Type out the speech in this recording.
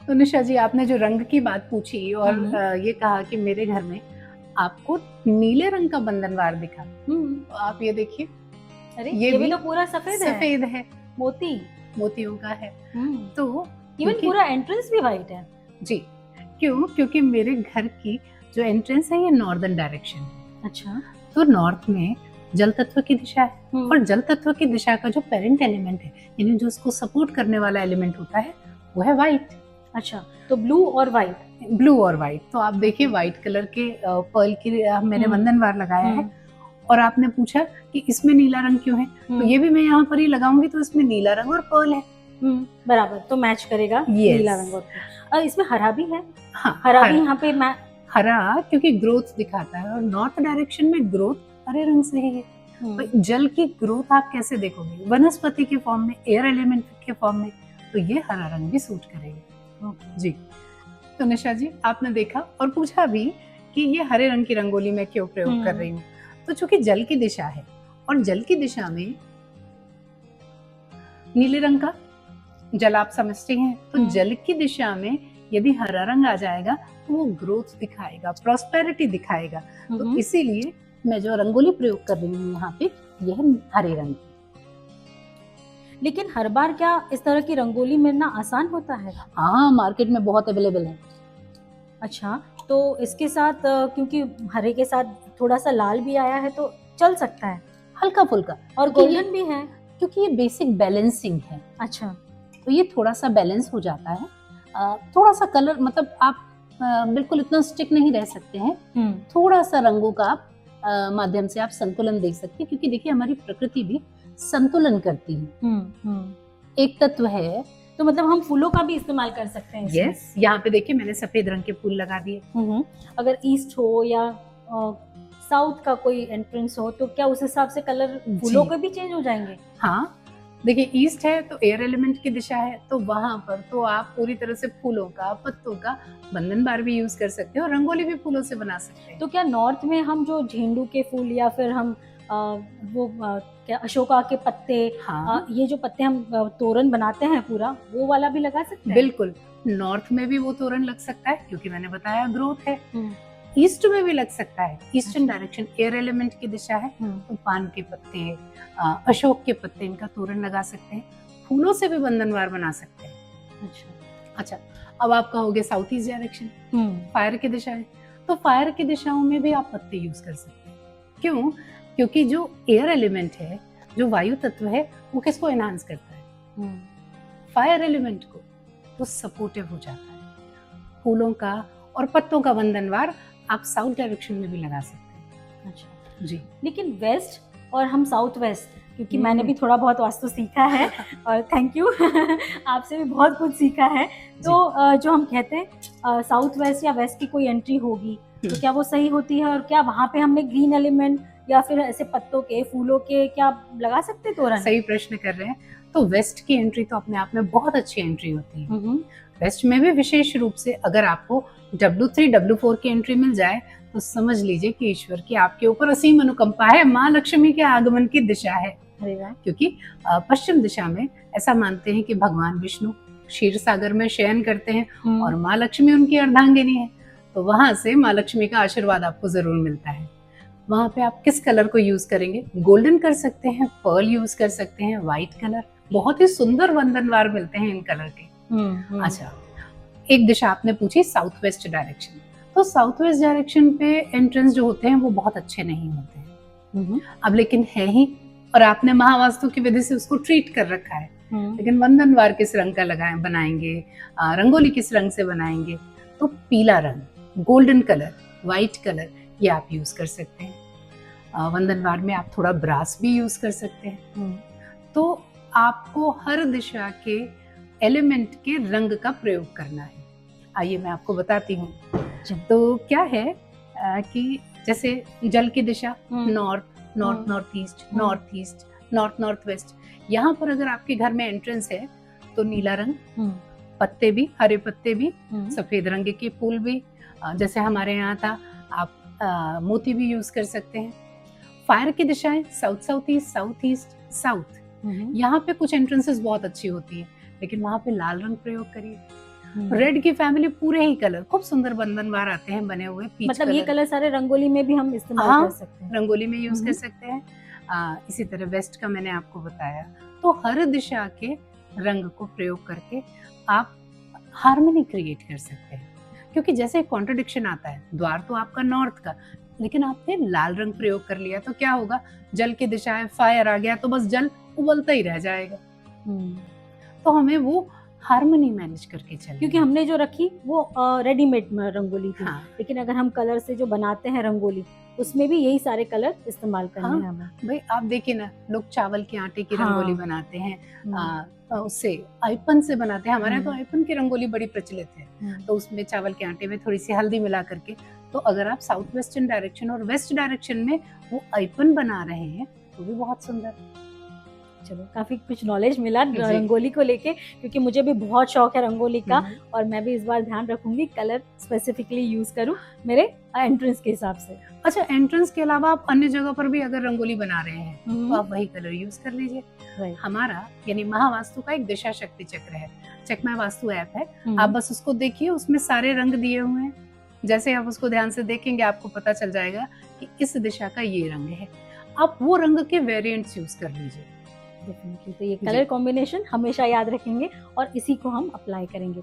तो निशा जी, आपने जो रंग की बात पूछी और हुँ, ये कहा कि मेरे घर में आपको नीले रंग का बंधनवार दिखा, हुँ। तो आप ये देखिए, अरे! ये ये भी भी तो पूरा सफ़ेद है, सफेद है, मोती। मोतियों का है। हुँ, तो इवन क्योंकि पूरा एंट्रेंस भी व्हाइट है। जी, क्यों? क्योंकि मेरे घर की जो एंट्रेंस है ये नॉर्दर्न डायरेक्शन है। अच्छा। तो नॉर्थ में जल तत्व की दिशा है हुँ, और जल तत्व की दिशा का जो पेरेंट एलिमेंट है, यानी जो उसको सपोर्ट करने वाला एलिमेंट होता है, वो है व्हाइट। अच्छा, तो ब्लू और व्हाइट। ब्लू और व्हाइट। तो आप देखिए, ओके। व्हाइट कलर के पर्ल की मैंने हुँ, बंधनवार लगाया है। हुँ, और आपने पूछा कि इसमें नीला रंग क्यों है, तो हुँ, ये भी मैं यहाँ पर ही लगाऊंगी, तो इसमें नीला रंग और पर्ल है। बराबर, तो मैच करेगा यस। नीला रंग और इसमें हरा भी है? हाँ, हरा भी हरा। यहाँ पे मै हरा क्योंकि ग्रोथ दिखाता है और नॉर्थ डायरेक्शन में ग्रोथ हरे रंग से ही है। हुँ, तो जल की ग्रोथ आप कैसे देखोगे? वनस्पति के फॉर्म में, एयर एलिमेंट के फॉर्म में, तो ये हरा रंग भी सूट करेगा। ओके। जी। तो निशा जी, आपने देखा और पूछा भी कि ये हरे रंग की रंगोली मैं क्यों प्रयोग कर हुँ, रही हूँ। तो चूंकि जल की दिशा है और जल की दिशा में नीले रंग का जल आप समझते हैं, तो हुँ, जल की दिशा में यदि हरा रंग आ जाएगा तो वो ग्रोथ दिखाएगा, प्रॉस्पेरिटी दिखाएगा। हुँ, तो हुँ। इसीलिए मैं जो रंगोली प्रयोग कर रही हूँ यहाँ पे, यह है हरे रंग की। लेकिन हर बार क्या इस तरह की रंगोली मिलना आसान होता है? हाँ, मार्केट में बहुत अवेलेबल है। अच्छा, तो इसके साथ क्योंकि हरे के साथ थोड़ा-सा लाल भी आया है तो चल सकता है हल्का फुल्का, और गोल्डन भी है। क्योंकि ये बेसिक बैलेंसिंग है, अच्छा। तो ये थोड़ा सा बैलेंस हो जाता है। थोड़ा सा कलर, मतलब आप बिल्कुल इतना स्टिक नहीं रह सकते हैं। हुँ, थोड़ा सा रंगों का आप माध्यम से आप संतुलन देख सकते हैं, क्योंकि देखिए हमारी प्रकृति भी संतुलन करती है। हुँ, हुँ। एक तत्व है। तो मतलब हम फूलों का भी इस्तेमाल कर सकते हैं इसमें? यस, यहाँ पे देखिए मैंने सफेद रंग के फूल लगा दिए। हुँ, हुँ। अगर ईस्ट हो या साउथ का कोई एंट्रेंस हो तो क्या उस हिसाब से कलर जी फूलों के भी चेंज हो जाएँगे? हाँ, देखिए ईस्ट है तो एयर एलिमेंट की दिशा है, तो वहां पर तो आप पूरी तरह से फूलों का, पत्तों का बंधन बार भी यूज कर सकते हैं और रंगोली भी फूलों से बना सकते हैं। तो क्या नॉर्थ में हम जो झेंडू के फूल या फिर हम वो क्या अशोका के पत्ते हाँ, ये जो पत्ते हम तोरण बनाते हैं पूरा, वो वाला भी लगा सकते हैं? बिल्कुल। नॉर्थ में भी वो तोरण लग सकता है, क्योंकि मैंने बताया ग्रोथ है। हुँ, ईस्ट में भी लग सकता है, ईस्टर्न अच्छा। डायरेक्शन एयर एलिमेंट की दिशा है, हुँ, तो पान के पत्ते, अशोक के पत्ते, इनका तोरण लगा सकते हैं। फूलों से भी बंधनवार बना सकते हैं। अच्छा। अच्छा, अब आप कहोगे साउथ ईस्ट डायरेक्शन, हुँ, फायर की दिशा है, तो फायर की दिशाओं में भी आप पत्ते यूज कर सकते हैं। क्यों? क्योंकि जो एयर एलिमेंट है, जो वायु तत्व है, वो किसको एनहांस करता है? हुँ, फायर एलिमेंट को। तो सपोर्टिव हो जाता है। फूलों का और पत्तों का बंधनवार आप साउथ डायरेक्शन में भी लगा सकते हैं। अच्छा। जी। लेकिन वेस्ट और हम साउथ वेस्ट क्योंकि मैंने हम्म। भी थोड़ा बहुत वास्तु सीखा है और थैंक यू आपसे भी बहुत कुछ सीखा है। जी। तो जो हम कहते हैं साउथ वेस्ट या वेस्ट की कोई एंट्री होगी, तो क्या वो सही होती है और क्या वहाँ पे हमने ग्रीन एलिमेंट या फिर ऐसे पत्तों के, फूलों के क्या लगा सकते हैं तोरण? सही प्रश्न कर रहे हैं। तो वेस्ट की एंट्री तो अपने आप में बहुत अच्छी एंट्री होती है। हुँ, हुँ। वेस्ट में भी विशेष रूप से अगर आपको W3 W4 की एंट्री मिल जाए, तो समझ लीजिए कि ईश्वर की आपके ऊपर असीम अनुकंपा है, माँ लक्ष्मी के आगमन की दिशा है। अरे वाह! क्योंकि पश्चिम दिशा में ऐसा मानते हैं कि भगवान विष्णु क्षीर सागर में शयन करते हैं हुँ, और माँ लक्ष्मी उनकी अर्धांगिनी है। तो वहां से माँ लक्ष्मी का आशीर्वाद आपको जरूर मिलता है। वहां पे आप किस कलर को यूज करेंगे? गोल्डन कर सकते हैं, पर्ल यूज कर सकते हैं, व्हाइट कलर, बहुत ही सुंदर बंधनवार मिलते हैं इन कलर के। हुँ, हुँ। अच्छा, एक दिशा आपने पूछी साउथ वेस्ट डायरेक्शन। तो साउथ वेस्ट डायरेक्शन पे एंट्रेंस जो होते हैं वो बहुत अच्छे नहीं होते हैं। हुँ, हुँ। अब लेकिन है ही, और आपने महावास्तु की विधि से उसको ट्रीट कर रखा है। हुँ, लेकिन बंधनवार किस रंग का लगाए बनाएंगे, रंगोली किस रंग से बनाएंगे? तो पीला रंग, गोल्डन कलर, व्हाइट कलर, ये आप यूज कर सकते हैं। बंधनवार में आप थोड़ा ब्रास भी यूज कर सकते हैं। हुँ। तो आपको हर दिशा के एलिमेंट के रंग का प्रयोग करना है। आइए मैं आपको बताती हूँ। जी। तो क्या है कि जैसे जल की दिशा हुँ, नॉर्थ, नॉर्थ हुँ, नॉर्थ ईस्ट, हुँ, north east, north north west. यहाँ पर अगर आपके घर में एंट्रेंस है, तो नीला रंग, हुँ, पत्ते भी हरे, पत्ते भी, हुँ, सफेद रंग के फूल भी, जैसे हमारे यहाँ था, आप मोती भी यूज कर सकते हैं। फायर की दिशाएं south south east, south east, south. हुँ, हुँ। यहाँ पे कुछ एंट्रेंसेस बहुत अच्छी होती है, लेकिन वहां पे लाल रंग प्रयोग करिए। रेड की फैमिली पूरे ही कलर खूब सुंदर बंधन बार आते हैं बने हुए, पीच मतलब ये कलर सारे रंगोली में भी हम इस्तेमाल हाँ, कर सकते हैं। रंगोली में यूज कर हम्म। सकते हैं। इसी तरह वेस्ट का मैंने आपको बताया। तो हर दिशा के रंग को प्रयोग करके आप हार्मनी क्रिएट कर सकते हैं, क्योंकि जैसे कॉन्ट्रडिक्शन आता है, द्वार तो आपका नॉर्थ का, लेकिन आपने लाल रंग प्रयोग कर लिया तो क्या होगा, जल की दिशा है, फायर आ गया तो बस जल उबलता ही रह जाएगा। तो हमें वो हार्मनी मैनेज करके चलना क्योंकि है। हमने जो रखी वो रेडीमेड रंगोली थी, हाँ लेकिन अगर हम कलर से जो बनाते हैं रंगोली, उसमें भी यही सारे कलर इस्तेमाल करने हाँ, हैं हमें। भाई आप देखिए ना, लोग चावल के आटे की हाँ। रंगोली बनाते हैं, हम्म। उससे आइपन से बनाते हैं। हमारे यहाँ तो हम्म। आइपन की रंगोली बड़ी प्रचलित है, तो उसमें चावल के आटे में थोड़ी सी हल्दी मिला करके, तो अगर आप साउथ वेस्टर्न डायरेक्शन और वेस्ट डायरेक्शन में वो आइपन बना रहे हैं तो भी बहुत सुंदर। चलो, काफी कुछ नॉलेज मिला जी। रंगोली को लेके, क्योंकि मुझे भी बहुत शौक है रंगोली का, हम्म। और मैं भी इस बार ध्यान रखूंगी कलर स्पेसिफिकली यूज करूं मेरे एंट्रेंस के हिसाब से। अच्छा, एंट्रेंस के अलावा आप अन्य जगह पर भी अगर रंगोली बना रहे हैं तो आप वही कलर यूज कर लीजिए। राइट। हमारा यानी महावास्तु का एक दिशा शक्ति चक्र है, चकमा वास्तु ऐप है, आप बस उसको देखिए, उसमें सारे रंग दिए हुए हैं। जैसे आप उसको ध्यान से देखेंगे आपको पता चल जाएगा कि इस दिशा का ये रंग है, आप वो रंग के वेरिएंट्स यूज कर लीजिए। डेफिनेटली, तो ये कलर कॉम्बिनेशन हमेशा याद रखेंगे और इसी को हम अप्लाई करेंगे।